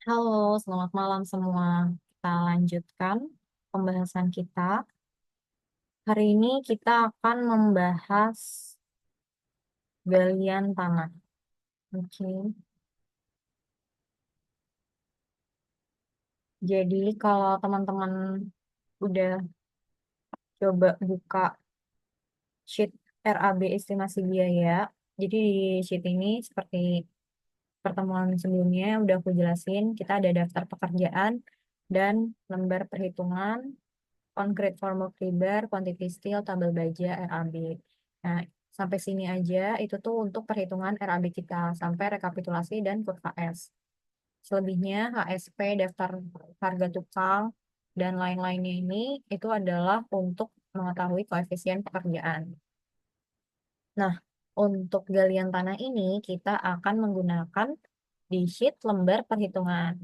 Halo, selamat malam semua. Kita lanjutkan pembahasan kita. Hari ini kita akan membahas galian tanah. Oke. Jadi kalau teman-teman udah coba buka sheet RAB estimasi biaya, jadi di sheet ini seperti pertemuan sebelumnya udah aku jelasin, kita ada daftar pekerjaan dan lembar perhitungan, concrete formwork rebar, quantity steel, tabel baja, RAB. Nah, sampai sini aja itu tuh untuk perhitungan RAB kita, sampai rekapitulasi dan kurva S. Selebihnya HSP, daftar harga tukang, dan lain-lainnya ini itu adalah untuk mengetahui koefisien pekerjaan. Nah, untuk galian tanah ini kita akan menggunakan di sheet lembar perhitungan.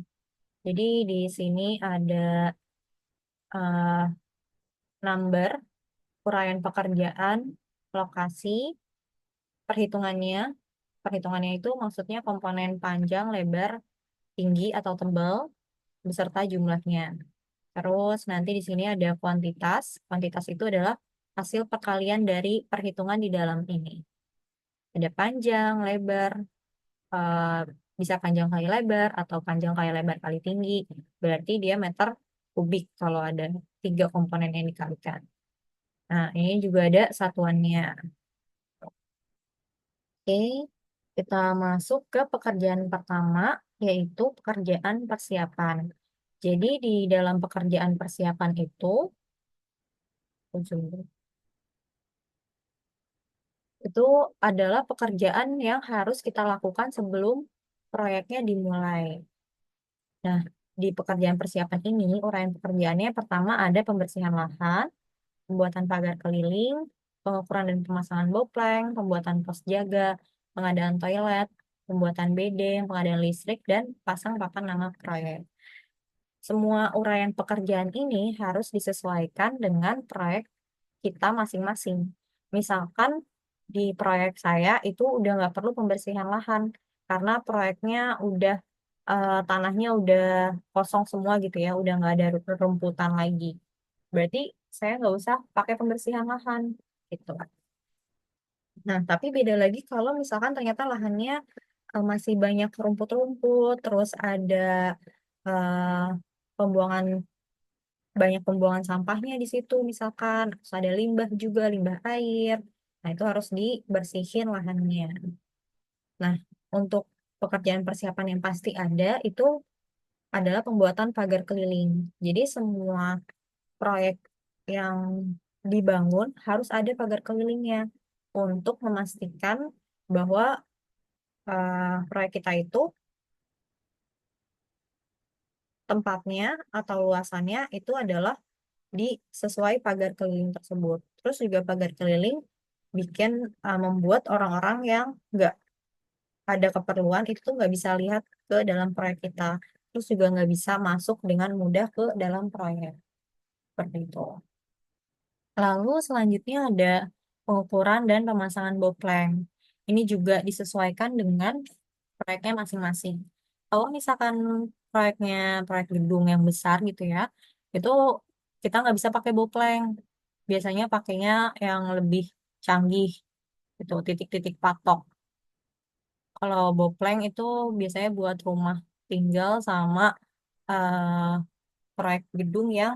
Jadi di sini ada eh, number, uraian pekerjaan, lokasi, perhitungannya. Perhitungannya itu maksudnya komponen panjang, lebar, tinggi atau tebal, beserta jumlahnya. Terus nanti di sini ada kuantitas. Kuantitas itu adalah hasil perkalian dari perhitungan di dalam ini. Ada panjang, lebar, eh, bisa panjang kali lebar atau panjang kali lebar kali tinggi. Berarti dia meter kubik kalau ada tiga komponen yang dikalikan. Nah, ini juga ada satuannya. Oke, kita masuk ke pekerjaan pertama, yaitu pekerjaan persiapan. Jadi di dalam pekerjaan persiapan itu adalah pekerjaan yang harus kita lakukan sebelum proyeknya dimulai. Nah, di pekerjaan persiapan ini, uraian pekerjaannya pertama ada pembersihan lahan, pembuatan pagar keliling, pengukuran dan pemasangan bopleng, pembuatan pos jaga, pengadaan toilet, pembuatan bedeng, pengadaan listrik, dan pasang papan nama proyek. Semua uraian pekerjaan ini harus disesuaikan dengan proyek kita masing-masing. Misalkan di proyek saya itu udah nggak perlu pembersihan lahan karena proyeknya udah tanahnya udah kosong semua gitu ya, udah nggak ada rumputan lagi. Berarti saya nggak usah pakai pembersihan lahan gitu. Nah, tapi beda lagi kalau misalkan ternyata lahannya masih banyak rumput-rumput, terus ada eh, pembuangan banyak pembuangan sampahnya di situ misalkan, terus ada limbah juga, limbah air. Nah, itu harus dibersihin lahannya. Nah, untuk pekerjaan persiapan yang pasti ada itu adalah pembuatan pagar keliling. Jadi semua proyek yang dibangun harus ada pagar kelilingnya untuk memastikan bahwa proyek kita itu tempatnya atau luasannya itu adalah di sesuai pagar keliling tersebut. Terus juga pagar keliling bikin membuat orang-orang yang nggak ada keperluan itu tuh nggak bisa lihat ke dalam proyek kita. Terus juga nggak bisa masuk dengan mudah ke dalam proyek. Seperti itu. Lalu selanjutnya ada pengukuran dan pemasangan bopleng. Ini juga disesuaikan dengan proyeknya masing-masing. Kalau misalkan proyeknya proyek gedung yang besar gitu ya, itu kita nggak bisa pakai bopleng. Biasanya pakainya yang lebih canggih gitu, titik-titik patok. Kalau bopleng itu biasanya buat rumah tinggal sama eh, proyek gedung yang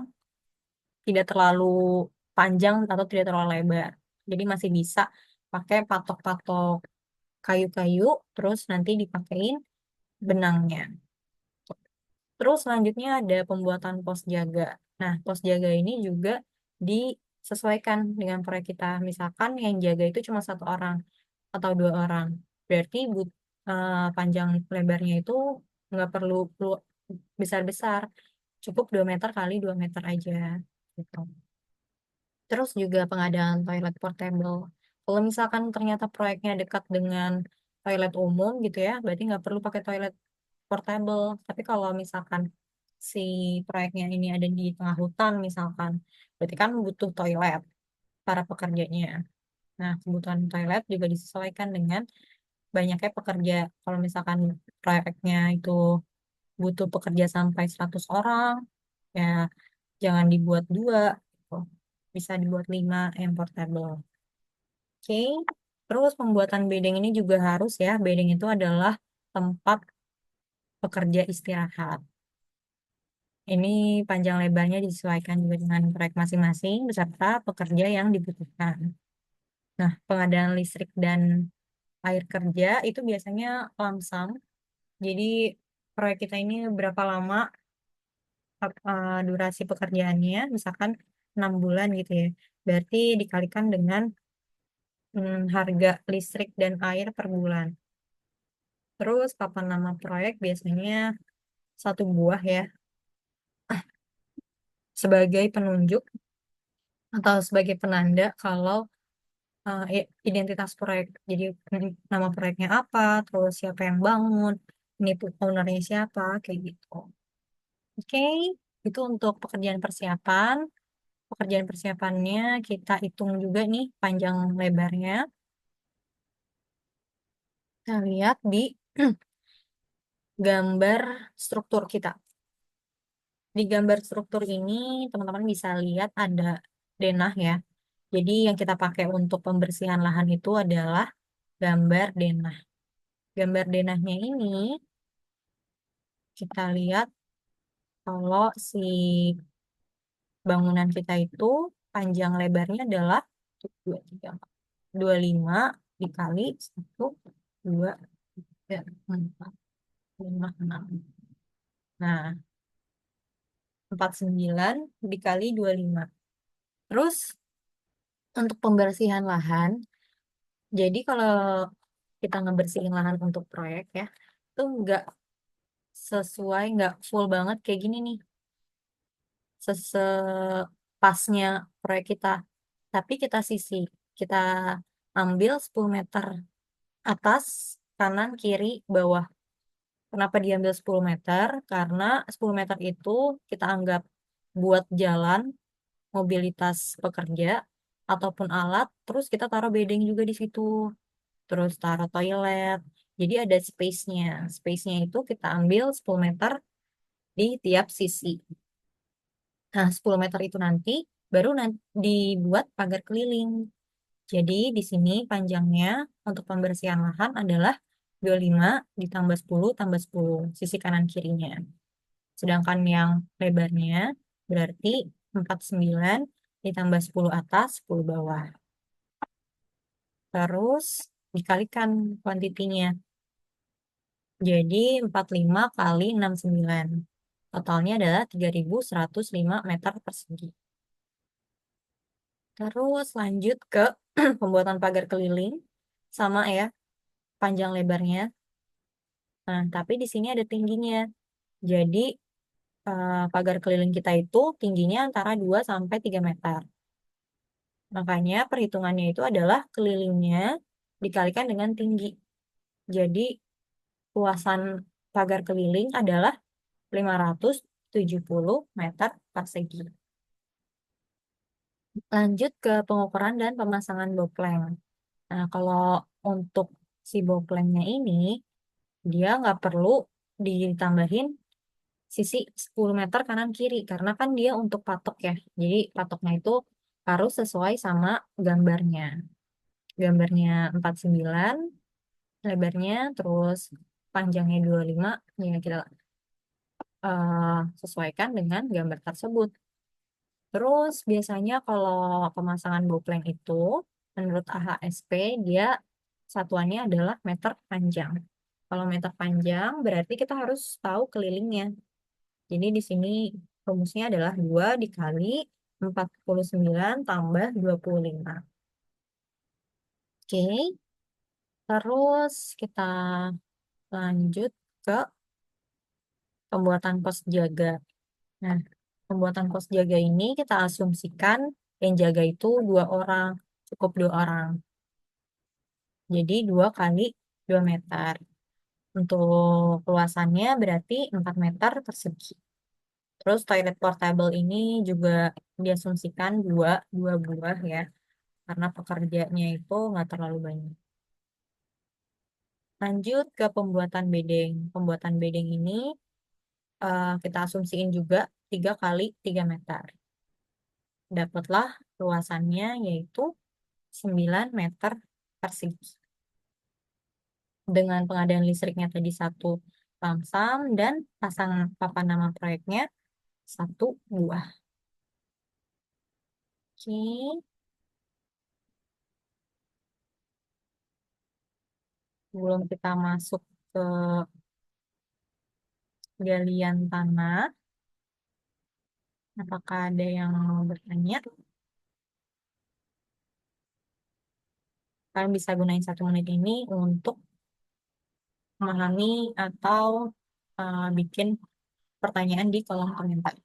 tidak terlalu panjang atau tidak terlalu lebar. Jadi masih bisa pakai patok-patok kayu-kayu, terus nanti dipakein benangnya. Terus selanjutnya ada pembuatan pos jaga. Nah, pos jaga ini juga disesuaikan dengan proyek kita. Misalkan yang jaga itu cuma satu orang atau dua orang. Berarti panjang lebarnya itu nggak perlu besar-besar. Cukup 2 meter kali 2 meter aja. Gitu. Terus juga pengadaan toilet portable. Kalau misalkan ternyata proyeknya dekat dengan toilet umum gitu ya, berarti nggak perlu pakai toilet portable. Tapi kalau misalkan si proyeknya ini ada di tengah hutan misalkan, berarti kan butuh toilet para pekerjanya. Nah, kebutuhan toilet juga disesuaikan dengan banyaknya pekerja. Kalau misalkan proyeknya itu butuh pekerja sampai 100 orang, ya jangan dibuat dua, gitu. Bisa dibuat 5 yang portable. Oke, terus pembuatan bedeng ini juga harus ya, bedeng itu adalah tempat pekerja istirahat. Ini panjang lebarnya disesuaikan juga dengan proyek masing-masing beserta pekerja yang dibutuhkan. Nah, pengadaan listrik dan air kerja itu biasanya lamsam. Jadi proyek kita ini berapa lama durasi pekerjaannya, misalkan 6 bulan gitu ya. Berarti dikalikan dengan harga listrik dan air per bulan. Terus papan nama proyek biasanya 1 buah ya, sebagai penunjuk atau sebagai penanda kalau identitas proyek. Jadi nama proyeknya apa, terus siapa yang bangun, ini tuh ownernya siapa, kayak gitu. Oke, itu untuk pekerjaan persiapan. Pekerjaan persiapannya kita hitung juga nih panjang lebarnya. Kita lihat di gambar struktur kita. Di gambar struktur ini teman-teman bisa lihat ada denah ya. Jadi yang kita pakai untuk pembersihan lahan itu adalah gambar denah. Gambar denahnya ini kita lihat kalau si bangunan kita itu panjang lebarnya adalah 25 dikali 1, 2, 3, 4, 5, 6. Nah, 49 dikali 25. Terus untuk pembersihan lahan, jadi kalau kita ngebersihin lahan untuk proyek ya, itu nggak sesuai, nggak full banget kayak gini nih, sesepasnya proyek kita. Tapi kita sisi, kita ambil 10 meter atas, kanan, kiri, bawah. Kenapa diambil 10 meter? Karena 10 meter itu kita anggap buat jalan, mobilitas pekerja, ataupun alat, terus kita taruh bedeng juga di situ. Terus taruh toilet. Jadi ada space-nya. Space-nya itu kita ambil 10 meter di tiap sisi. Nah, 10 meter itu nanti baru dibuat pagar keliling. Jadi di sini panjangnya untuk pembersihan lahan adalah 25 ditambah 10 tambah 10 sisi kanan kirinya. Sedangkan yang lebarnya berarti 49 ditambah 10 atas 10 bawah. Terus dikalikan kuantitinya. Jadi 45 kali 69. Totalnya adalah 3.105 meter persegi. Terus lanjut ke pembuatan pagar keliling. Sama ya, panjang lebarnya. Nah, tapi di sini ada tingginya. Jadi pagar keliling kita itu tingginya antara 2 sampai 3 meter. Makanya perhitungannya itu adalah kelilingnya dikalikan dengan tinggi. Jadi luasan pagar keliling adalah 570 meter persegi. Lanjut ke pengukuran dan pemasangan bopleng. Nah, kalau untuk si boplengnya ini, dia nggak perlu ditambahin sisi 10 meter kanan kiri, karena kan dia untuk patok ya. Jadi patoknya itu harus sesuai sama gambarnya. Gambarnya 49, lebarnya, terus panjangnya 25, ya kita sesuaikan dengan gambar tersebut. Terus biasanya kalau pemasangan bopleng itu menurut AHSP dia satuannya adalah meter panjang. Kalau meter panjang berarti kita harus tahu kelilingnya. Jadi di sini rumusnya adalah 2 dikali 49 tambah 25. Oke, terus kita lanjut ke pembuatan pos jaga. Nah, pembuatan pos jaga ini kita asumsikan yang jaga itu 2 orang, cukup 2 orang. Jadi 2 kali 2 meter. Untuk luasannya berarti 4 meter persegi. Terus toilet portable ini juga diasumsikan dua buah ya, karena pekerjanya itu nggak terlalu banyak. Lanjut ke pembuatan bedeng. Pembuatan bedeng ini kita asumsiin juga 3 kali 3 meter. Dapatlah luasannya yaitu 9 meter persegi. Dengan pengadaan listriknya tadi satu lamsam dan pasang papan nama proyeknya 1 buah. Oke, sebelum kita masuk ke galian tanah, apakah ada yang mau bertanya? Kalian bisa gunain 1 menit ini untuk memahami atau bikin pertanyaan di kolom komentar.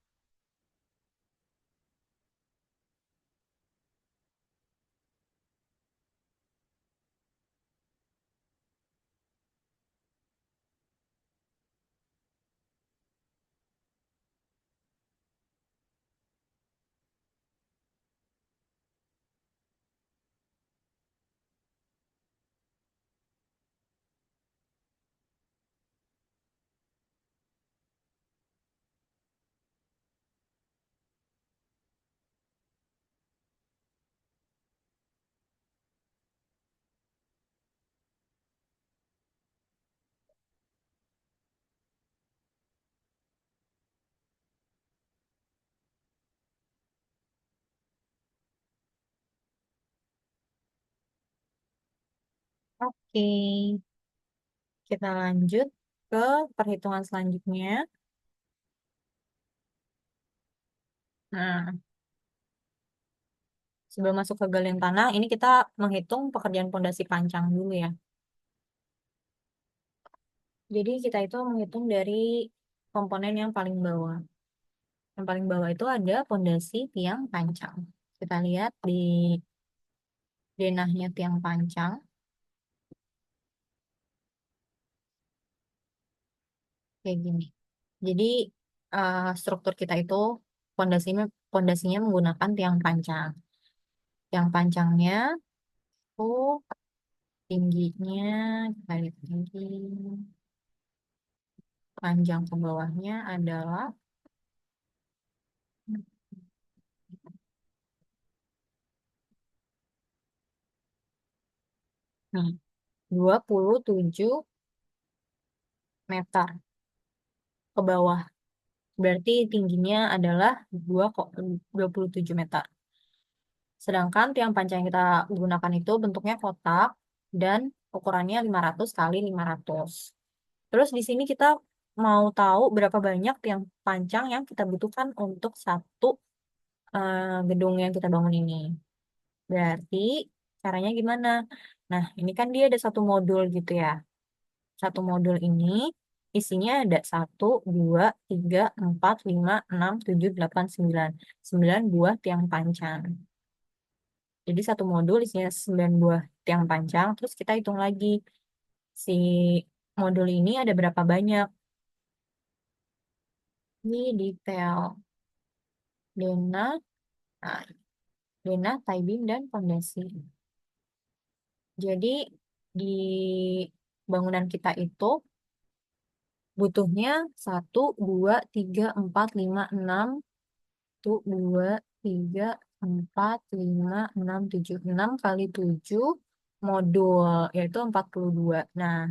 Oke, kita lanjut ke perhitungan selanjutnya. Nah, sebelum masuk ke galian tanah, ini kita menghitung pekerjaan pondasi pancang dulu ya. Jadi kita itu menghitung dari komponen yang paling bawah. Yang paling bawah itu ada pondasi tiang pancang. Kita lihat di denahnya tiang pancang, kayak gini. Jadi struktur kita itu pondasinya menggunakan tiang pancang. Tiang pancangnya itu tingginya, kita lihat tinggi, panjang ke bawahnya adalah nih, 27 meter ke bawah. Berarti tingginya adalah 27 meter. Sedangkan tiang panjang yang kita gunakan itu bentuknya kotak dan ukurannya 500 kali 500. Terus di sini kita mau tahu berapa banyak tiang panjang yang kita butuhkan untuk satu gedung yang kita bangun ini. Berarti caranya gimana? Nah, ini kan dia ada satu modul gitu ya. Satu modul ini isinya ada 1, 2, 3, 4, 5, 6, 7, 8, 9. 9 buah tiang panjang. Jadi satu modul isinya 9 buah tiang panjang. Terus kita hitung lagi si modul ini ada berapa banyak. Ini detail denah, nah, denah, tie beam, dan fondasi. Jadi di bangunan kita itu butuhnya 1, 2, 3, 4, 5, 6, 1, 2, 3, 4, 5, 6, 7, 6 kali 7 modul, yaitu 42. Nah,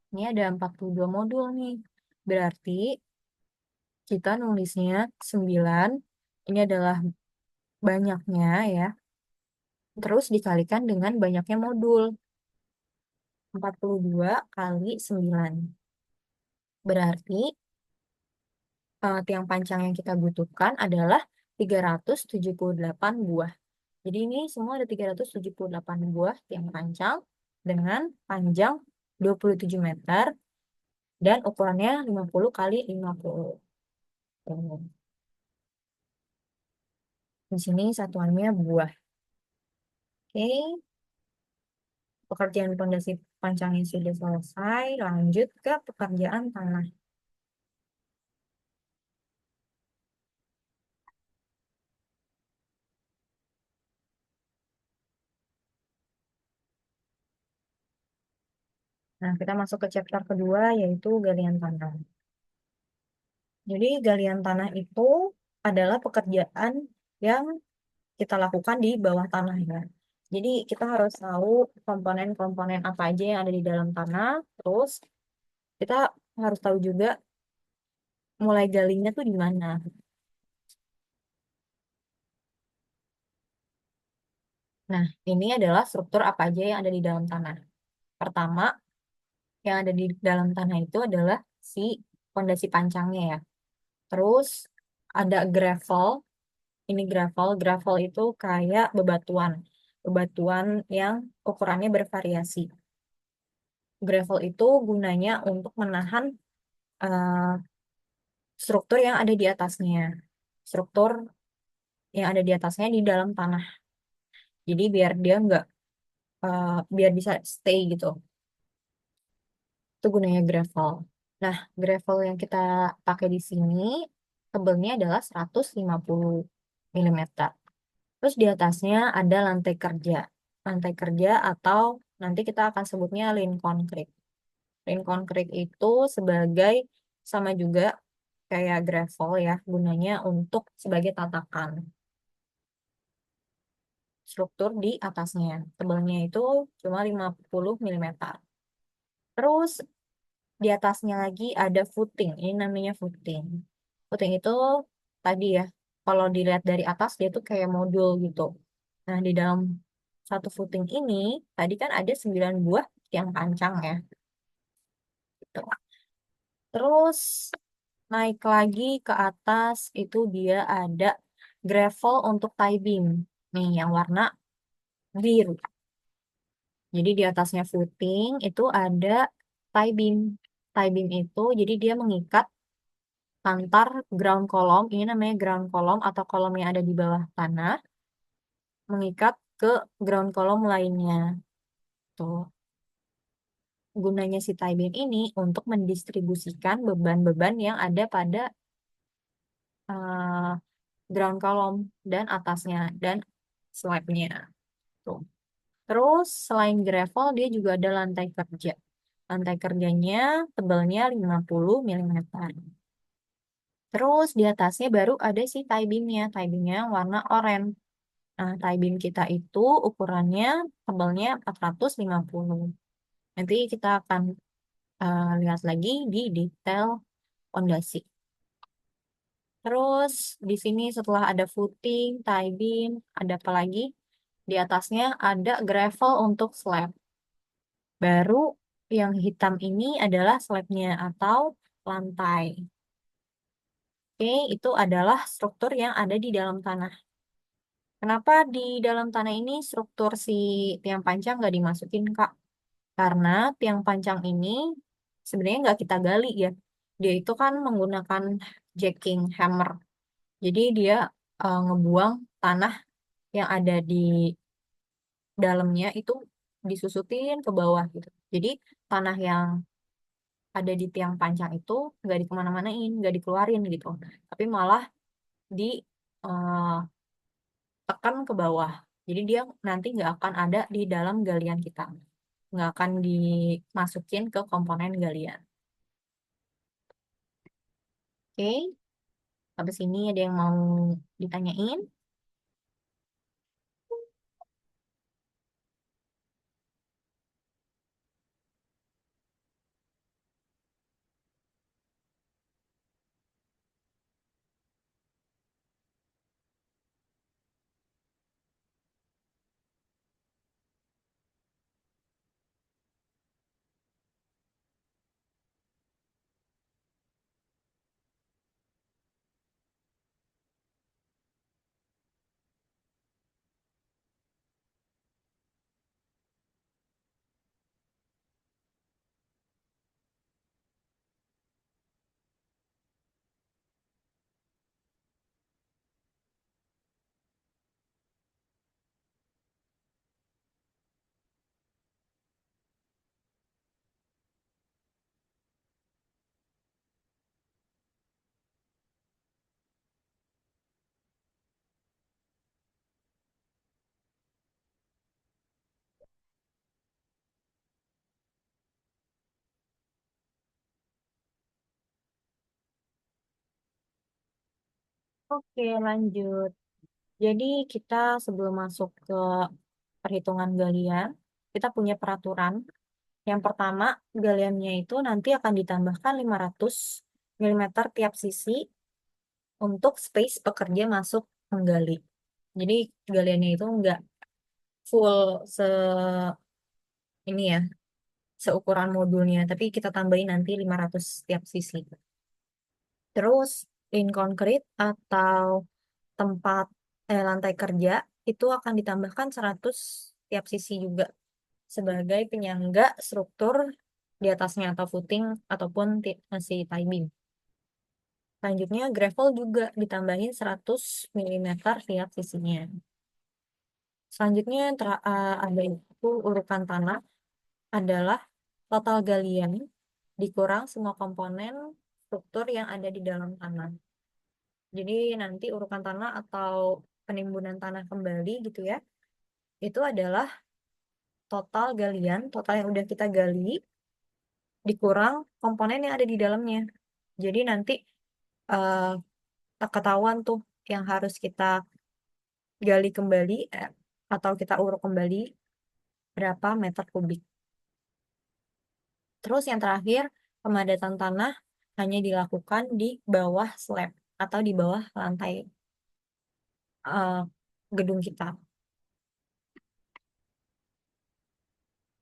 ini ada 42 modul nih. Berarti kita nulisnya 9, ini adalah banyaknya ya. Terus dikalikan dengan banyaknya modul, 42 kali 9. Berarti tiang panjang yang kita butuhkan adalah 378 buah. Jadi ini semua ada 378 buah tiang panjang dengan panjang 27 meter dan ukurannya 50 kali 50. Di sini satuannya buah. Oke, pekerjaan pondasi panjangnya sudah selesai. Lanjut ke pekerjaan tanah. Nah, kita masuk ke chapter kedua, yaitu galian tanah. Jadi galian tanah itu adalah pekerjaan yang kita lakukan di bawah tanah ya. Jadi kita harus tahu komponen-komponen apa aja yang ada di dalam tanah. Terus kita harus tahu juga mulai galinya tuh di mana. Nah, ini adalah struktur apa aja yang ada di dalam tanah. Pertama, yang ada di dalam tanah itu adalah si pondasi pancangnya ya. Terus ada gravel. Ini gravel. Gravel itu kayak bebatuan. Bebatuan yang ukurannya bervariasi. Gravel itu gunanya untuk menahan eh, struktur yang ada di atasnya. Struktur yang ada di atasnya di dalam tanah. Jadi biar dia nggak, biar bisa stay gitu. Itu gunanya gravel. Nah, gravel yang kita pakai di sini tebelnya adalah 150 mm. Terus di atasnya ada lantai kerja. Lantai kerja atau nanti kita akan sebutnya lin concrete. Lin concrete itu sebagai sama juga kayak gravel ya, gunanya untuk sebagai tatakan struktur di atasnya. Tebelnya itu cuma 50 mm. Terus di atasnya lagi ada footing. Ini namanya footing. Footing itu tadi ya, kalau dilihat dari atas dia tuh kayak modul gitu. Nah, di dalam satu footing ini tadi kan ada 9 buah tiang pancang ya. Gitu. Terus naik lagi ke atas itu dia ada gravel untuk tie beam. Nih yang warna biru. Jadi di atasnya footing itu ada tie beam. Tie beam itu jadi dia mengikat antar ground column, ini namanya ground column atau kolom yang ada di bawah tanah, mengikat ke ground column lainnya. Tuh. Gunanya si tie beam ini untuk mendistribusikan beban-beban yang ada pada eh, ground column dan atasnya dan slabnya. Tuh. Terus selain gravel dia juga ada lantai kerja. Lantai kerjanya tebalnya 50 mm. Terus di atasnya baru ada si tie beam-nya. Tie beam-nya warna oranye. Nah, tie beam kita itu ukurannya tebalnya 450. Nanti kita akan lihat lagi di detail pondasi. Terus di sini setelah ada footing, tie beam, ada apa lagi? Di atasnya ada gravel untuk slab. Baru yang hitam ini adalah slabnya atau lantai. Oke, itu adalah struktur yang ada di dalam tanah. Kenapa di dalam tanah ini struktur si tiang pancang nggak dimasukin, Kak? Karena tiang pancang ini sebenarnya nggak kita gali ya. Dia itu kan menggunakan jacking hammer. Jadi dia ngebuang tanah yang ada di dalamnya itu disusutin ke bawah gitu. Jadi tanah yang ada di tiang pancang itu nggak dikemana-manain, nggak dikeluarin gitu. Tapi malah ditekan ke bawah. Jadi dia nanti nggak akan ada di dalam galian kita. Nggak akan dimasukin ke komponen galian. Oke, habis ini ada yang mau ditanyain? Oke, lanjut. Jadi kita sebelum masuk ke perhitungan galian, kita punya peraturan. Yang pertama, galiannya itu nanti akan ditambahkan 500 mm tiap sisi untuk space pekerja masuk menggali. Jadi galiannya itu enggak full se ini ya, seukuran modulnya, tapi kita tambahin nanti 500 tiap sisi. Terus in konkrit atau tempat lantai kerja itu akan ditambahkan 100 tiap sisi juga sebagai penyangga struktur di atasnya atau footing ataupun si tie beam. Selanjutnya gravel juga ditambahin 100 mm tiap sisinya. Selanjutnya ada itu urukan tanah adalah total galian dikurang semua komponen struktur yang ada di dalam tanah. Jadi nanti urukan tanah atau penimbunan tanah kembali gitu ya, itu adalah total galian, total yang udah kita gali, dikurang komponen yang ada di dalamnya. Jadi nanti ketahuan tuh yang harus kita gali kembali atau kita uruk kembali berapa meter kubik. Terus yang terakhir, pemadatan tanah hanya dilakukan di bawah slab atau di bawah lantai eh, gedung kita.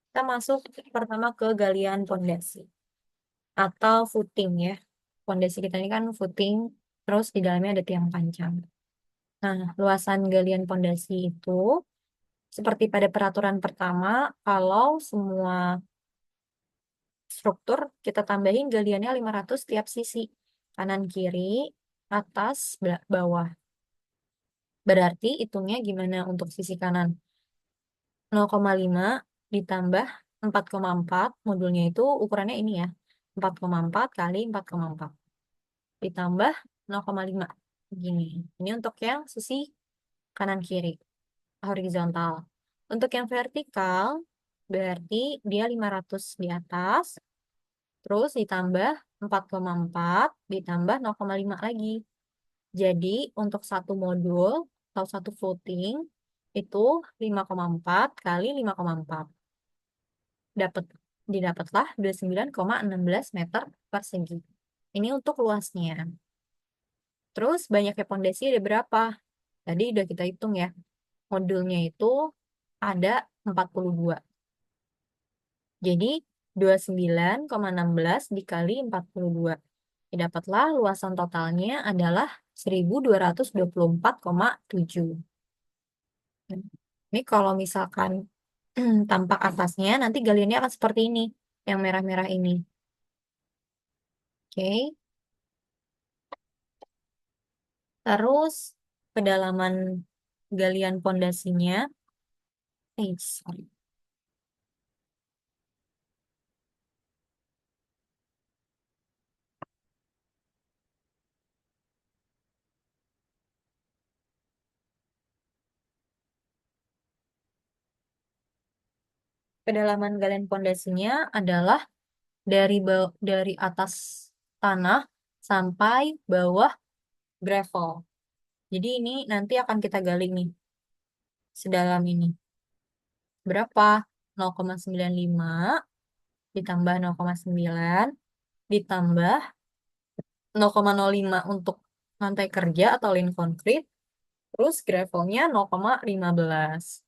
Kita masuk pertama ke galian pondasi atau footing ya. Pondasi kita ini kan footing, terus di dalamnya ada tiang panjang. Nah, luasan galian pondasi itu seperti pada peraturan pertama, kalau semua struktur kita tambahin galiannya 500 tiap sisi. Kanan kiri, atas, bawah. Berarti hitungnya gimana untuk sisi kanan? 0,5 ditambah 4,4, modulnya itu ukurannya ini ya. 4,4 kali 4,4. Ditambah 0,5. Gini. Ini untuk yang sisi kanan kiri, horizontal. Untuk yang vertikal, berarti dia 500 di atas, terus ditambah 4,4, ditambah 0,5 lagi. Jadi untuk satu modul atau satu footing itu 5,4 kali 5,4. Dapat didapatlah 29,16 meter persegi. Ini untuk luasnya. Terus banyaknya pondasi ada berapa? Tadi udah kita hitung ya. Modulnya itu ada 42. Jadi 29,16 dikali 42. Dapatlah luasan totalnya adalah 1224,7. Ini kalau misalkan tampak atasnya, nanti galiannya akan seperti ini, yang merah-merah ini. Oke. Terus kedalaman galian pondasinya, sorry. Kedalaman galian pondasinya adalah dari atas tanah sampai bawah gravel. Jadi ini nanti akan kita gali nih, sedalam ini. Berapa? 0,95 ditambah 0,9 ditambah 0,05 untuk lantai kerja atau lin konkrit, terus gravelnya 0,15.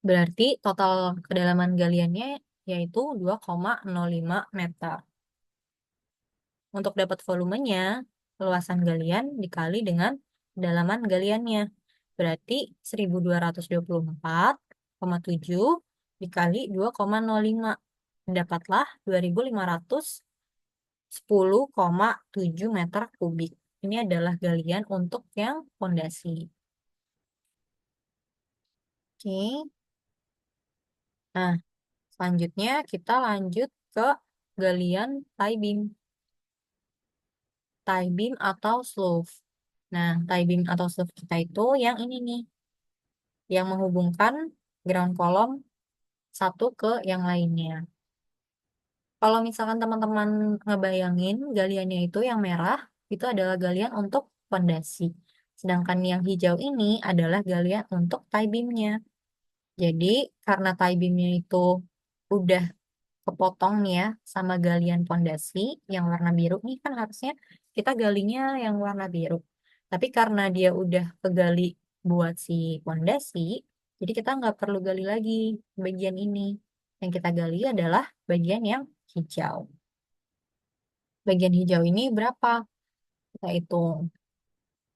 Berarti total kedalaman galiannya yaitu 2,05 meter. Untuk dapat volumenya, luasan galian dikali dengan kedalaman galiannya. Berarti 1224,7 dikali 2,05. Dapatlah 2510,7 meter kubik. Ini adalah galian untuk yang fondasi. Oke. Nah, selanjutnya kita lanjut ke galian tie beam. Tie beam atau slope. Nah, tie beam atau slope kita itu yang ini nih, yang menghubungkan ground column satu ke yang lainnya. Kalau misalkan teman-teman ngebayangin galiannya itu yang merah, itu adalah galian untuk fondasi. Sedangkan yang hijau ini adalah galian untuk tie beamnya. Jadi karena tie beamnya itu udah kepotong nih ya sama galian fondasi yang warna biru nih kan harusnya kita galinya yang warna biru. Tapi karena dia udah kegali buat si fondasi, jadi kita nggak perlu gali lagi bagian ini. Yang kita gali adalah bagian yang hijau. Bagian hijau ini berapa? Kita hitung.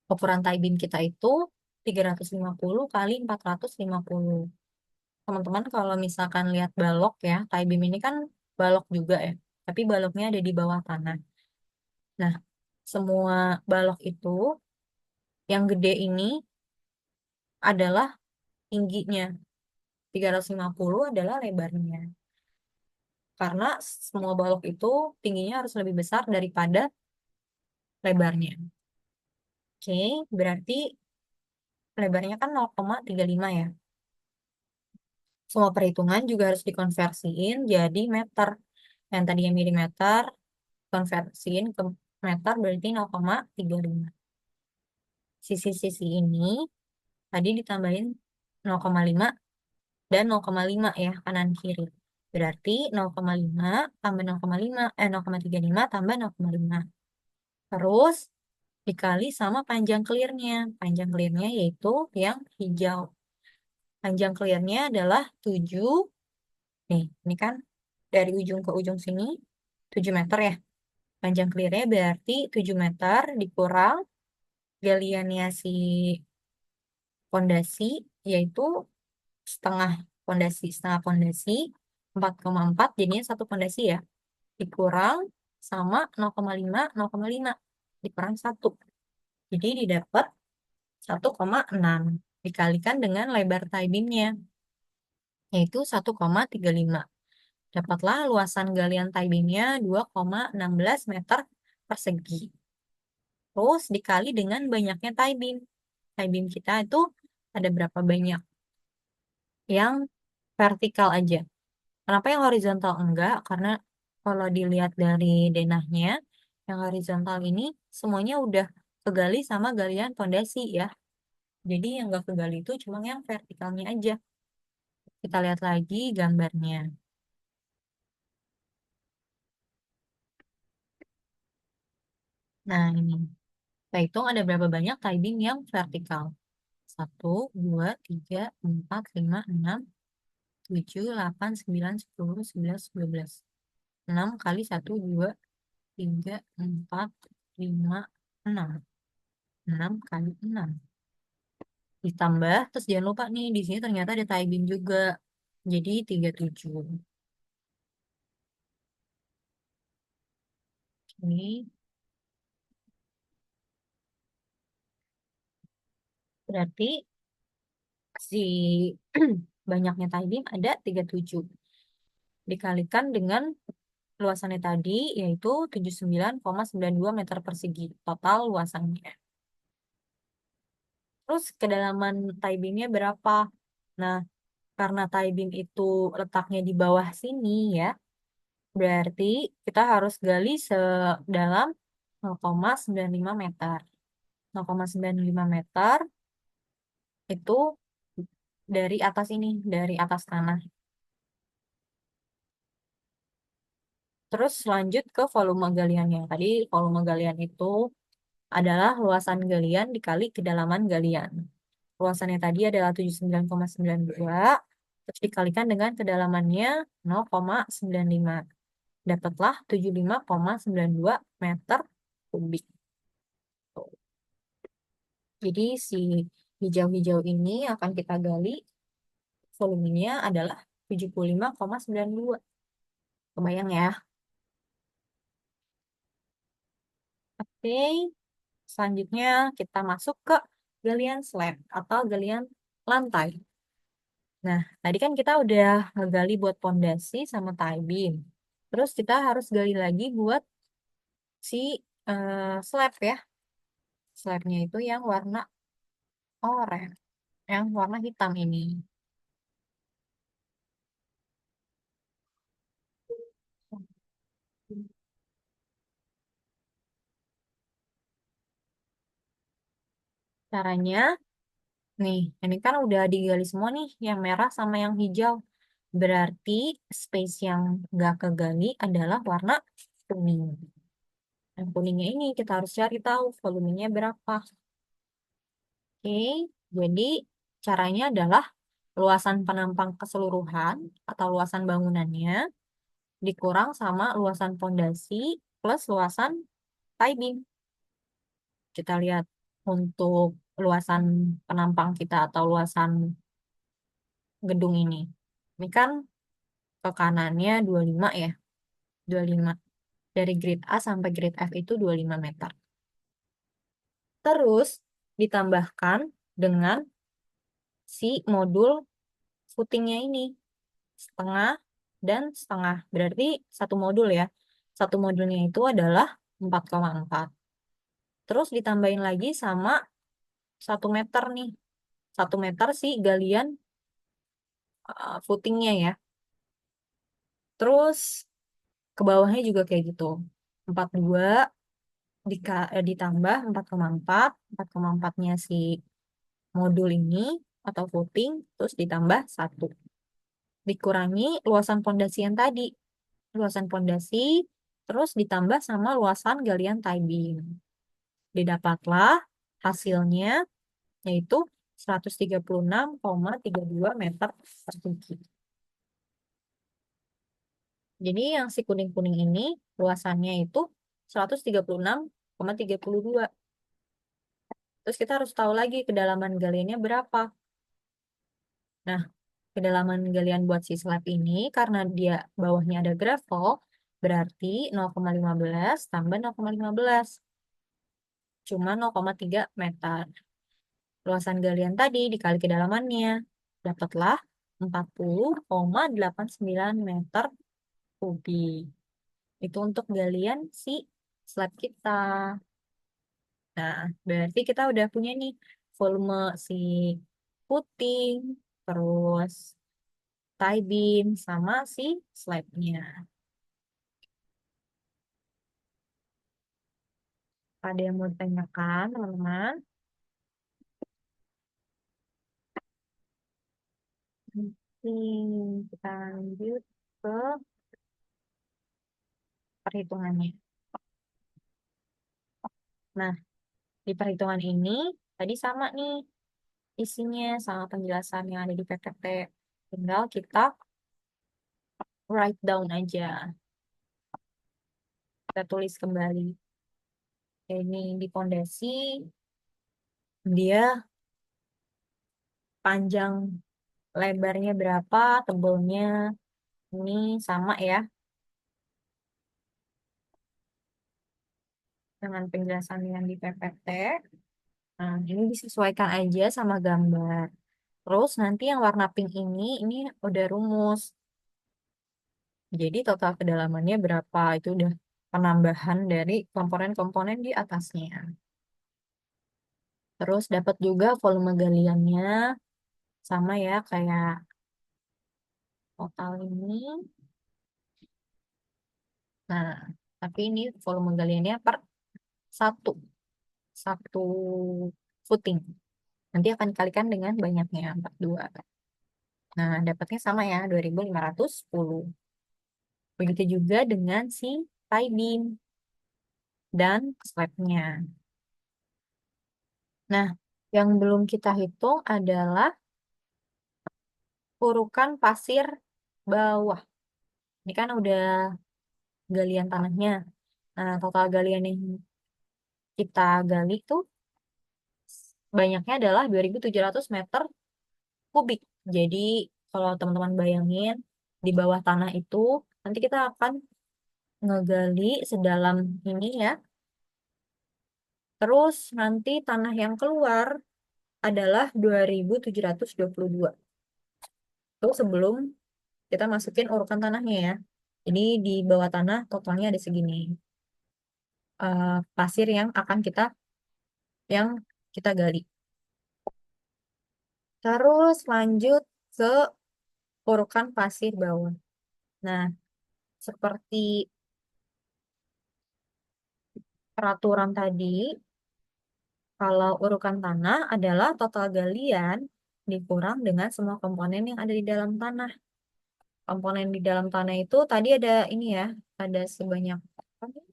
Ukuran tie beam kita itu 350 kali 450. Teman-teman kalau misalkan lihat balok ya, tie beam ini kan balok juga ya, tapi baloknya ada di bawah tanah. Nah, semua balok itu yang gede ini adalah tingginya, 350 adalah lebarnya. Karena semua balok itu tingginya harus lebih besar daripada lebarnya. Oke, berarti lebarnya kan 0,35 ya. Semua perhitungan juga harus dikonversiin jadi meter. Yang tadinya milimeter, konversiin ke meter berarti 0,35. Sisi-sisi ini tadi ditambahin 0,5 dan 0,5 ya kanan kiri. Berarti 0,5 tambah 0,5, 0,35 tambah 0,5. Terus dikali sama panjang clearnya. Panjang clearnya yaitu yang hijau. Panjang clearnya adalah 7. Nih, ini kan dari ujung ke ujung sini 7 meter ya. Panjang clearnya berarti 7 meter dikurang galiannya si pondasi yaitu setengah pondasi 4,4 jadinya satu pondasi ya dikurang sama 0,5 0,5 dikurang satu jadi didapat 1,6 dikalikan dengan lebar tie beamnya yaitu 1,35. Dapatlah luasan galian tie beamnya 2,16 meter persegi. Terus dikali dengan banyaknya tie beam. Tie beam kita itu ada berapa banyak? Yang vertikal aja. Kenapa yang horizontal enggak? Karena kalau dilihat dari denahnya, yang horizontal ini semuanya udah kegali sama galian pondasi ya. Jadi yang enggak kegali itu cuma yang vertikalnya aja. Kita lihat lagi gambarnya. Nah ini, kita hitung ada berapa banyak tie beam yang vertikal. 1, 2, 3, 4, 5, 6, 7, 8, 9, 10, 11, 12. 6 kali 1, 2, 3, 4, 5, 6. 6 kali 6. Ditambah, terus jangan lupa nih, di sini ternyata ada tie beam juga. Jadi 37. Ini berarti si banyaknya tie beam ada 37. Dikalikan dengan luasannya tadi, yaitu 79,92 meter persegi. Total luasannya. Terus kedalaman tie beamnya berapa? Nah, karena tie beam itu letaknya di bawah sini ya, berarti kita harus gali sedalam 0,95 meter. 0,95 meter itu dari atas ini, dari atas tanah. Terus lanjut ke volume galiannya. Tadi volume galian itu adalah luasan galian dikali kedalaman galian. Luasannya tadi adalah 79,92, terus dikalikan dengan kedalamannya 0,95. Dapatlah 75,92 meter kubik. Jadi si hijau-hijau ini akan kita gali, volumenya adalah 75,92. Kebayang ya? Oke, selanjutnya kita masuk ke galian slab atau galian lantai. Nah, tadi kan kita udah ngegali buat pondasi sama tie beam. Terus kita harus gali lagi buat si slab ya. Slabnya itu yang warna oranye, yang warna hitam ini. Caranya, nih, ini kan udah digali semua nih, yang merah sama yang hijau. Berarti space yang nggak kegali adalah warna kuning. Yang kuningnya ini kita harus cari tahu volumenya berapa. Oke, jadi caranya adalah luasan penampang keseluruhan atau luasan bangunannya dikurang sama luasan fondasi plus luasan tie beam. Kita lihat untuk luasan penampang kita atau luasan gedung ini. Ini kan ke kanannya 25 ya, 25. Dari grade A sampai grade F itu 25 meter. Terus ditambahkan dengan si modul footingnya ini setengah dan setengah. Berarti satu modul ya. Satu modulnya itu adalah 4,4. Terus ditambahin lagi sama 1 meter nih. 1 meter sih galian footingnya ya. Terus ke bawahnya juga kayak gitu. 42 ditambah 4,4. 4,4-nya si modul ini atau footing. Terus ditambah 1. Dikurangi luasan pondasi yang tadi. Luasan pondasi terus ditambah sama luasan galian tie beam. Didapatlah hasilnya yaitu 136,32 meter persegi. Jadi yang si kuning-kuning ini luasannya itu 136,32. Terus kita harus tahu lagi kedalaman galiannya berapa. Nah, kedalaman galian buat si slab ini karena dia bawahnya ada gravel berarti 0,15 tambah 0,15 cuma 0,3 meter. Luasan galian tadi dikali kedalamannya dapatlah 40,89 meter kubik. Itu untuk galian si slab kita. Nah, berarti kita udah punya nih volume si puting, terus tie beam, sama si slabnya. Ada yang mau ditanyakan, teman-teman? Oke, kita lanjut ke perhitungannya. Nah, di perhitungan ini tadi sama nih isinya sama penjelasan yang ada di PPT. Tinggal kita write down aja. Kita tulis kembali. Ini di pondasi dia panjang lebarnya berapa, tebalnya ini sama ya dengan penjelasan yang di PPT. Nah, ini disesuaikan aja sama gambar. Terus nanti yang warna pink ini udah rumus. Jadi total kedalamannya berapa itu udah penambahan dari komponen-komponen di atasnya. Terus dapat juga volume galiannya sama ya kayak total ini. Nah, tapi ini volume galiannya per satu satu footing. Nanti akan dikalikan dengan banyaknya 42. Nah, dapatnya sama ya 2.510. Begitu juga dengan si tie beam dan slabnya. Nah, yang belum kita hitung adalah urukan pasir bawah. Ini kan udah galian tanahnya. Nah, total galian yang kita gali tuh banyaknya adalah 2.700 meter kubik. Jadi, kalau teman-teman bayangin, di bawah tanah itu, nanti kita akan ngegali sedalam ini ya. Terus nanti tanah yang keluar adalah 2.722. Itu sebelum kita masukin urukan tanahnya ya. Jadi di bawah tanah totalnya ada segini. Pasir yang kita gali. Terus lanjut ke urukan pasir bawah. Nah, seperti peraturan tadi, Kalau urukan tanah adalah total galian dikurang dengan semua komponen yang ada di dalam tanah. Komponen di dalam tanah itu tadi ada ini ya, ada sebanyak apa nih?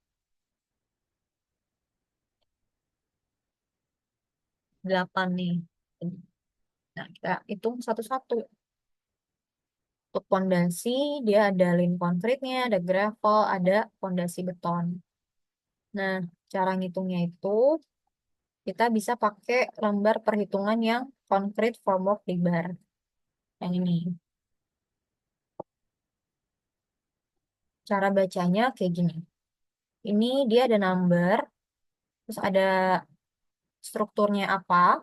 8 nih. Nah, kita hitung satu-satu. Untuk pondasi, dia ada lin konkritnya, ada gravel, ada pondasi beton. Nah, cara ngitungnya itu kita bisa pakai lembar perhitungan yang concrete formwork rebar. Yang ini. Cara bacanya kayak gini. Ini dia ada number, terus ada strukturnya apa,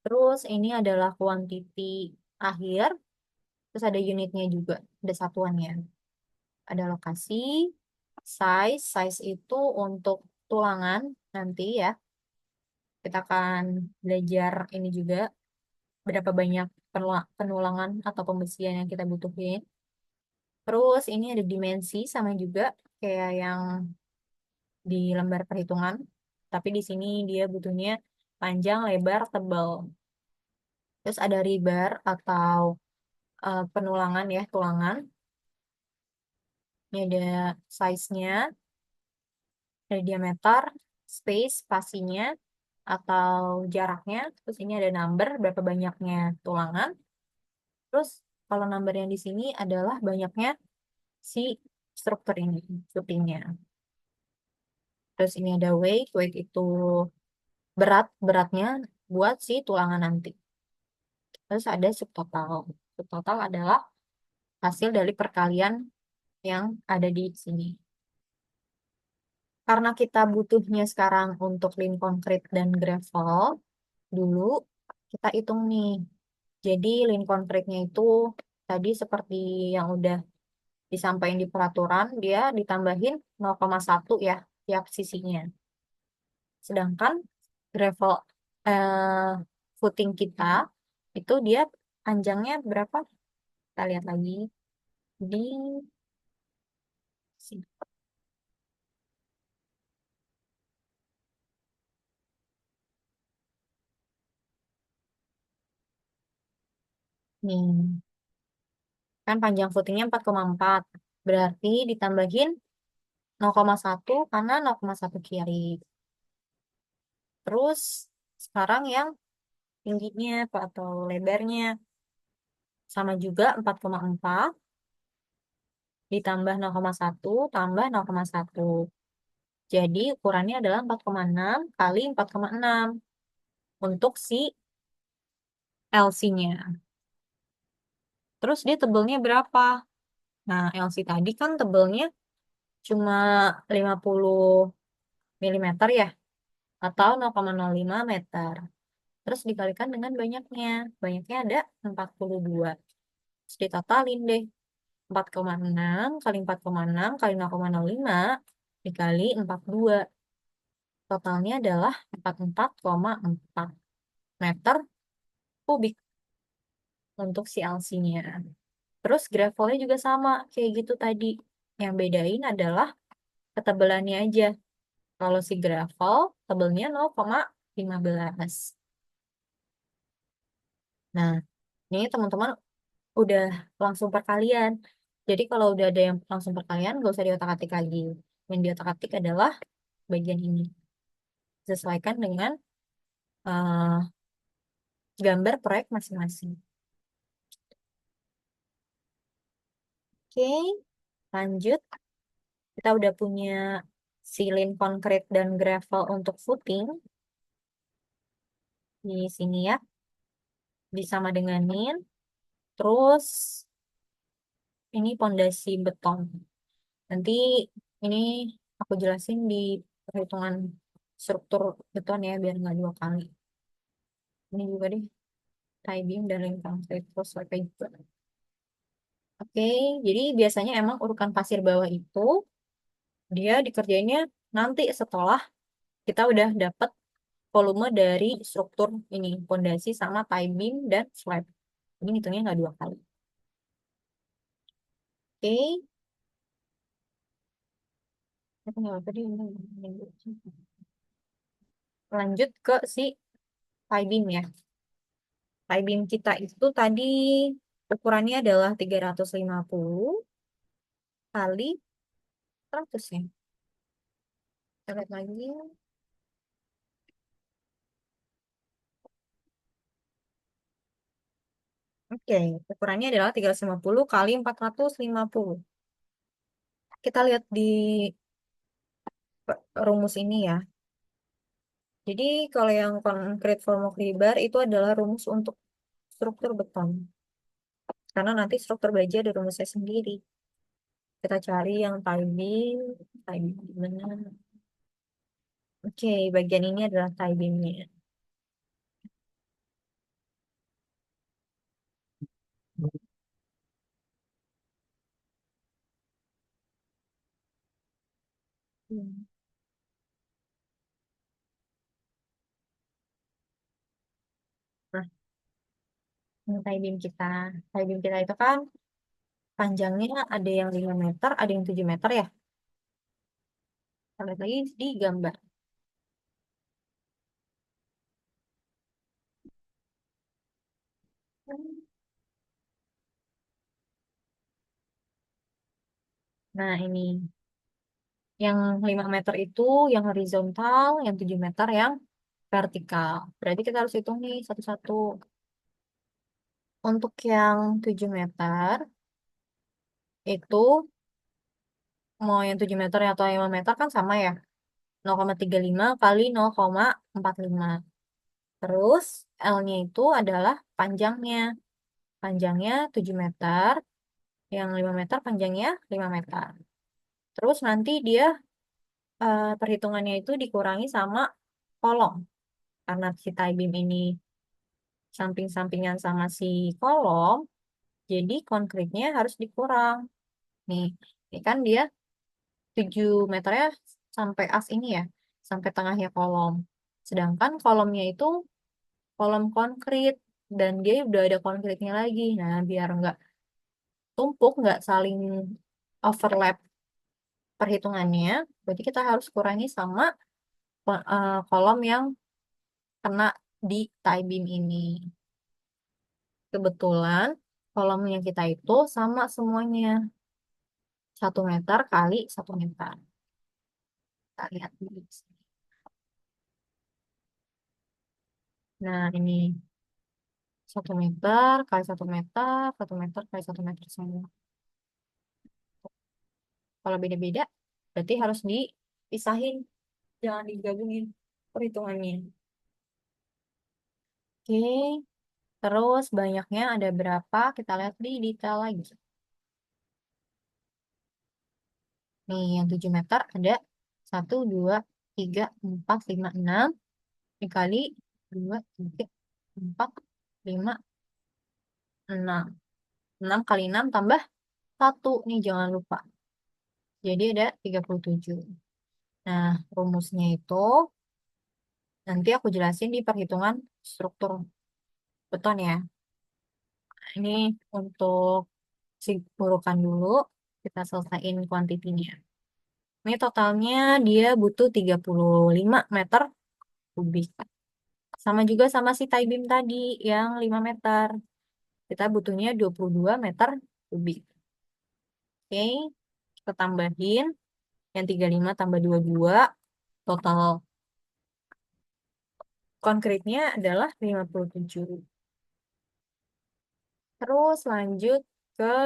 terus ini adalah quantity akhir, terus ada unitnya juga, ada satuannya. Ada lokasi, size itu untuk tulangan nanti ya. Kita akan belajar ini juga, berapa banyak penulangan atau pembesian yang kita butuhin. Terus ini ada dimensi sama juga kayak yang di lembar perhitungan. Tapi di sini dia butuhnya panjang, lebar, tebal. Terus ada rebar atau penulangan ya, tulangan. Ini ada size-nya, ada diameter, space, spasinya, atau jaraknya. Terus ini ada number, berapa banyaknya tulangan. Terus kalau number yang di sini adalah banyaknya si struktur ini, footing-nya. Terus ini ada weight, weight itu beratnya buat si tulangan nanti. Terus ada subtotal. Subtotal adalah hasil dari perkalian yang ada di sini. Karena kita butuhnya sekarang untuk lin konkrit dan gravel, dulu kita hitung nih. Jadi lin konkritnya itu tadi seperti yang udah disampaikan di peraturan, dia ditambahin 0,1 ya tiap sisinya. Sedangkan gravel eh, footing kita itu dia panjangnya berapa? Kita lihat lagi di sini. Nih, kan panjang footingnya 4,4. Berarti ditambahin 0,1 karena 0,1 kiri. Terus sekarang yang tingginya atau lebarnya sama juga 4,4 ditambah 0,1 tambah 0,1. Jadi ukurannya adalah 4,6 kali 4,6 untuk si LC-nya. Terus dia tebelnya berapa? Nah, LC tadi kan tebelnya cuma 50 milimeter ya, atau 0,05 meter. Terus dikalikan dengan banyaknya. Banyaknya ada 42. Terus ditotalin deh. 4,6 kali 4,6 kali 0,05 dikali 42. Totalnya adalah 44,4 meter kubik untuk si LC-nya. Terus gravelnya juga sama, kayak gitu tadi. Yang bedain adalah ketebalannya aja. Kalau si gravel, tebelnya 0,15. Nah, ini teman-teman udah langsung perkalian. Jadi kalau udah ada yang langsung perkalian, gak usah diotak-atik lagi. Yang diotak-atik adalah bagian ini. Sesuaikan dengan eh, gambar proyek masing-masing. Oke, lanjut. Kita udah punya silin konkrit dan gravel untuk footing. Di sini ya, disama denganin. Terus ini pondasi beton. Nanti ini aku jelasin di perhitungan struktur beton ya, biar nggak dua kali. Ini juga deh, tie beam dan link concrete terus kayak gitu. Oke, jadi biasanya emang urukan pasir bawah itu dia dikerjainnya nanti setelah kita udah dapet volume dari struktur ini, pondasi sama tie beam dan slab. Ini hitungnya nggak dua kali. Oke, aku nggak apa Lanjut ke si tie beam ya. Tie beam kita itu tadi ukurannya adalah 350 kali 100 ya. Kita lihat lagi. Oke, ukurannya adalah 350 kali 450. Kita lihat di rumus ini ya. Jadi kalau yang concrete form of rebar itu adalah rumus untuk struktur beton. Karena nanti struktur baja ada rumusnya sendiri. Kita cari yang tie beam. Tie beam di mana? Oke, bagian ini adalah tie beamnya. Hmm. Nah, ini tie beam kita. Tie beam kita itu kan panjangnya ada yang 5 meter, ada yang 7 meter ya. Kita lihat lagi di gambar. Nah, ini yang 5 meter itu yang horizontal, yang 7 meter yang vertikal. Berarti kita harus hitung nih satu-satu. Untuk yang 7 meter, itu mau yang 7 meter atau 5 meter kan sama ya. 0,35 kali 0,45. Terus L-nya itu adalah panjangnya. Panjangnya 7 meter, yang 5 meter panjangnya 5 meter. Terus nanti dia perhitungannya itu dikurangi sama kolom. Karena si tie beam ini samping-sampingan sama si kolom, jadi konkritnya harus dikurang. Nih, ini kan dia 7 meternya sampai as ini ya, sampai tengahnya kolom. Sedangkan kolomnya itu kolom konkrit, dan dia udah ada konkritnya lagi. Nah, biar nggak tumpuk, nggak saling overlap perhitungannya, berarti kita harus kurangi sama kolom yang kena di tie beam ini. Kebetulan kolomnya kita itu sama semuanya. 1 meter kali 1 meter. Kita lihat di sini. Nah, ini 1 meter kali 1 meter, 1 meter kali 1 meter semua. Kalau beda-beda, berarti harus dipisahin. Jangan digabungin perhitungannya. Oke, terus banyaknya ada berapa? Kita lihat di detail lagi. Nih, yang 7 meter ada 1, 2, 3, 4, 5, 6 dikali 2, 3, 4, 5, 6. 6 kali 6 tambah 1. Nih, jangan lupa. Jadi ada 37. Nah, rumusnya itu nanti aku jelasin di perhitungan struktur beton ya. Ini untuk si urukan dulu, kita selesaiin kuantitinya. Ini totalnya dia butuh 35 meter kubik. Sama juga sama si tie beam tadi yang 5 meter. Kita butuhnya 22 meter kubik. Oke, kita tambahin yang 35 tambah 22, total konkritnya adalah 57. Terus lanjut ke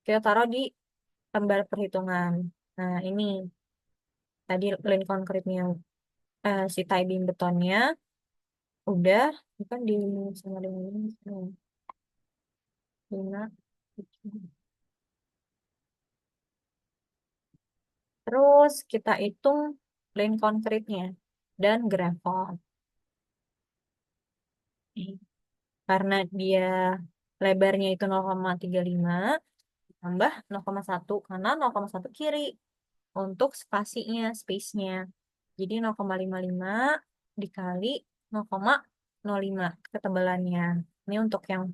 kita taruh di lembar perhitungan. Nah, ini tadi lane konkritnya, si tie beam betonnya udah bukan di sama dengan ini. 5, 7. Terus kita hitung lane konkritnya dan gravel. Nih, karena dia lebarnya itu 0,35 tambah 0,1 karena 0,1 kiri untuk spasinya, space-nya. Jadi 0,55 dikali 0,05 ketebalannya. Ini untuk yang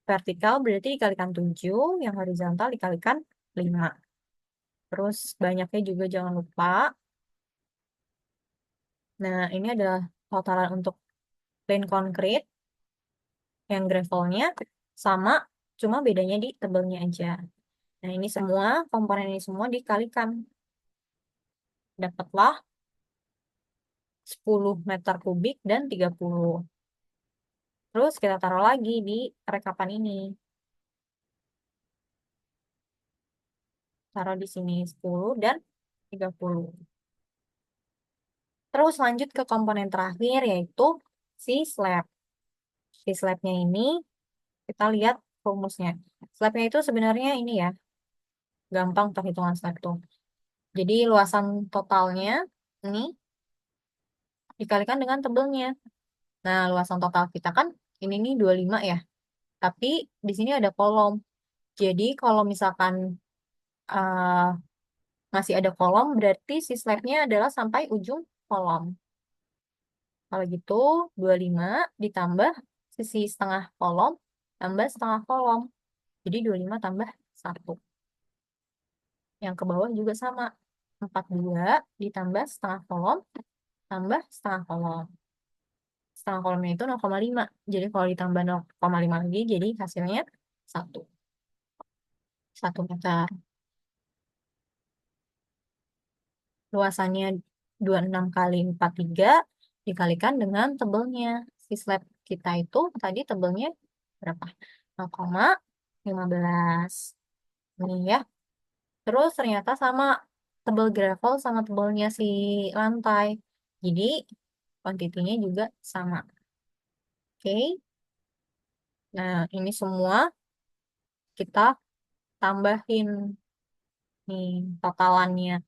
vertikal berarti dikalikan 7, yang horizontal dikalikan 5. Terus banyaknya juga jangan lupa. Nah, ini adalah totalan untuk plain concrete yang gravelnya sama, cuma bedanya di tebelnya aja. Nah, ini semua, komponen ini semua dikalikan. Dapatlah 10 meter kubik dan 30. Terus kita taruh lagi di rekapan ini. Taruh di sini 10 dan 30. Terus lanjut ke komponen terakhir yaitu si slab. Si slabnya ini kita lihat rumusnya. Slabnya itu sebenarnya ini ya, gampang perhitungan slab tuh. Jadi luasan totalnya ini dikalikan dengan tebelnya. Nah, luasan total kita kan ini nih 25 ya. Tapi di sini ada kolom. Jadi kalau misalkan eh, masih ada kolom, berarti si slabnya adalah sampai ujung kolom. Kalau gitu, 25 ditambah sisi setengah kolom, tambah setengah kolom. Jadi 25 tambah 1. Yang ke bawah juga sama. 42 ditambah setengah kolom, tambah setengah kolom. Setengah kolomnya itu 0,5. Jadi kalau ditambah 0,5 lagi, jadi hasilnya 1. 1 meter. Luasannya 26 kali 43 dikalikan dengan tebelnya. Si slab kita itu tadi tebelnya berapa? 0,15. Ini ya. Terus ternyata sama tebel gravel sama tebelnya si lantai. Jadi kuantitinya juga sama. Oke. Nah, ini semua kita tambahin nih totalannya.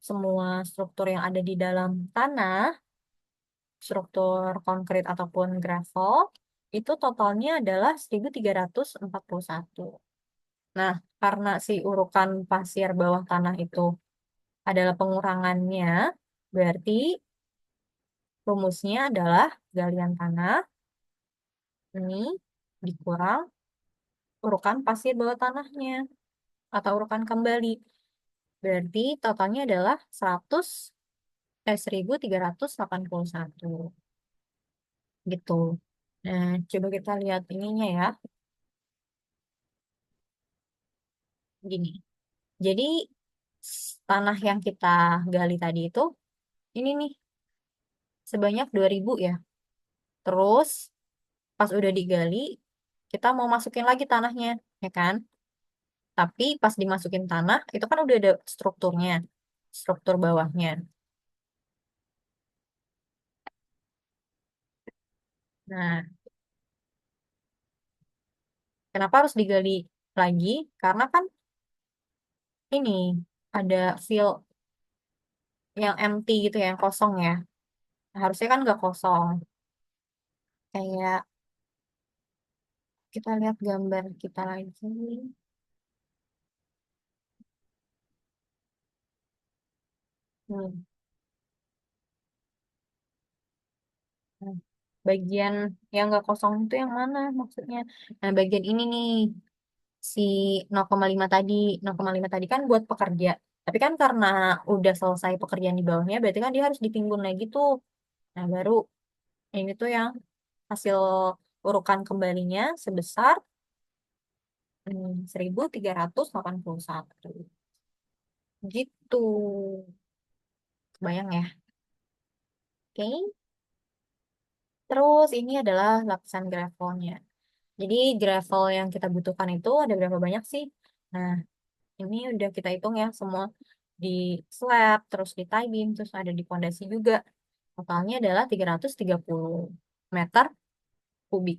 Semua struktur yang ada di dalam tanah, struktur konkrit ataupun gravel, itu totalnya adalah 1.341. Nah, karena si urukan pasir bawah tanah itu adalah pengurangannya, berarti rumusnya adalah galian tanah ini dikurang urukan pasir bawah tanahnya atau urukan kembali. Berarti totalnya adalah 1.381 gitu. Nah, coba kita lihat ininya ya. Gini. Jadi tanah yang kita gali tadi itu ini nih sebanyak 2.000 ya. Terus pas udah digali kita mau masukin lagi tanahnya, ya kan? Tapi pas dimasukin tanah itu kan udah ada strukturnya, struktur bawahnya. Nah, kenapa harus digali lagi? Karena kan ini ada fill yang empty gitu ya, yang kosong ya. Harusnya kan nggak kosong. Kayak kita lihat gambar kita lagi. Hmm. Nah, bagian yang nggak kosong itu yang mana maksudnya? Nah, bagian ini nih, si 0,5 tadi. 0,5 tadi kan buat pekerja. Tapi kan karena udah selesai pekerjaan di bawahnya, berarti kan dia harus ditimbun lagi tuh. Nah, baru ini tuh yang hasil urukan kembalinya sebesar 1.381. Gitu. Kebayang ya? Oke. Terus ini adalah lapisan gravelnya. Jadi gravel yang kita butuhkan itu ada berapa banyak sih? Nah, ini udah kita hitung ya semua di slab, terus di tie beam, terus ada di pondasi juga. Totalnya adalah 330 meter kubik.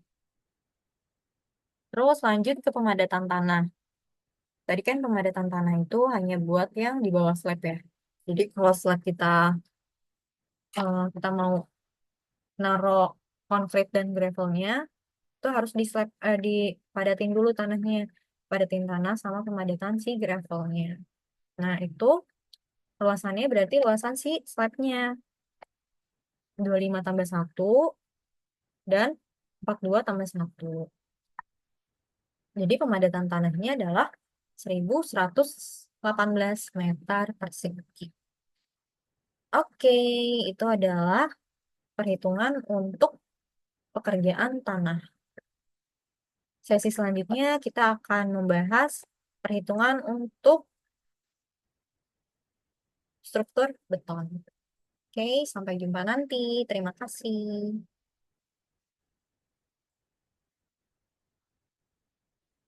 Terus lanjut ke pemadatan tanah. Tadi kan pemadatan tanah itu hanya buat yang di bawah slab ya. Jadi kalau slab kita mau naruh konkrit dan gravelnya, itu harus dipadatin dulu tanahnya. Padatin tanah sama pemadatan si gravelnya. Nah, itu luasannya berarti luasan si slabnya 25 tambah 1 dan 42 tambah 1. Jadi pemadatan tanahnya adalah 1.118 meter persegi. Oke, itu adalah perhitungan untuk pekerjaan tanah. Sesi selanjutnya kita akan membahas perhitungan untuk struktur beton. Oke, sampai jumpa nanti. Terima kasih.